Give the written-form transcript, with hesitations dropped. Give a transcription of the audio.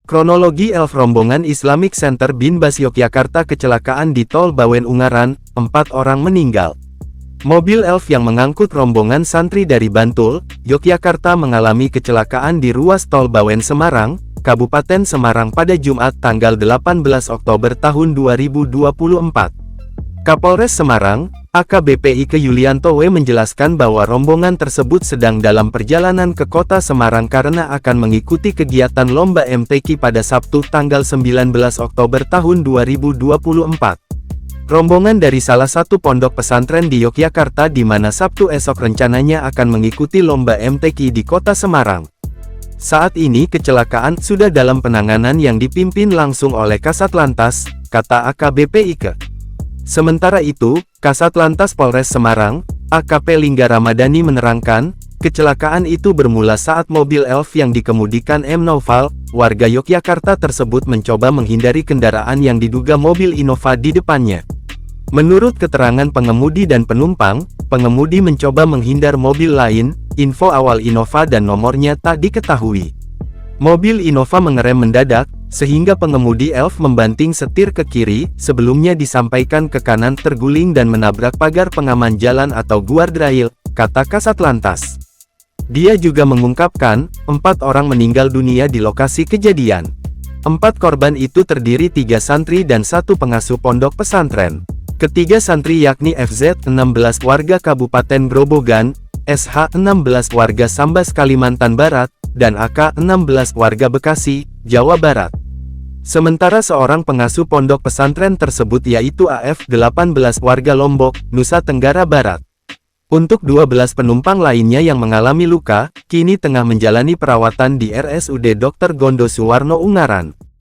Kronologi Elf rombongan Islamic Center Binbas Yogyakarta kecelakaan di Tol Bawen Ungaran, 4 orang meninggal. Mobil Elf yang mengangkut rombongan santri dari Bantul, Yogyakarta mengalami kecelakaan di ruas Tol Bawen Semarang, Kabupaten Semarang pada Jumat tanggal 18 Oktober tahun 2024. Kapolres Semarang, AKBP Ike Yulianto W menjelaskan bahwa rombongan tersebut sedang dalam perjalanan ke kota Semarang karena akan mengikuti kegiatan Lomba MTQ pada Sabtu tanggal 19 Oktober tahun 2024. Rombongan dari salah satu pondok pesantren di Yogyakarta di mana Sabtu esok rencananya akan mengikuti Lomba MTQ di kota Semarang. Saat ini kecelakaan sudah dalam penanganan yang dipimpin langsung oleh Kasat Lantas, kata AKBP Ike. Sementara itu, Kasat Lantas Polres Semarang, AKP Lingga Ramadhani menerangkan, kecelakaan itu bermula saat mobil Elf yang dikemudikan M. Noval, warga Yogyakarta tersebut mencoba menghindari kendaraan yang diduga mobil Innova di depannya. Menurut keterangan pengemudi dan penumpang, pengemudi mencoba menghindar mobil lain, info awal Innova dan nomornya tak diketahui. Mobil Innova mengerem mendadak, sehingga pengemudi Elf membanting setir ke kiri, sebelumnya disampaikan ke kanan terguling dan menabrak pagar pengaman jalan atau guardrail, kata Kasat Lantas. Dia juga mengungkapkan, 4 orang meninggal dunia di lokasi kejadian. 4 korban itu terdiri 3 santri dan 1 pengasuh pondok pesantren. Ketiga santri yakni FZ 16 warga Kabupaten Grobogan, SH 16 warga Sambas Kalimantan Barat, dan AK 16 warga Bekasi, Jawa Barat. Sementara seorang pengasuh pondok pesantren tersebut yaitu AF 18 warga Lombok, Nusa Tenggara Barat. Untuk 12 penumpang lainnya yang mengalami luka, kini tengah menjalani perawatan di RSUD Dr. Gondo Suwarno Ungaran.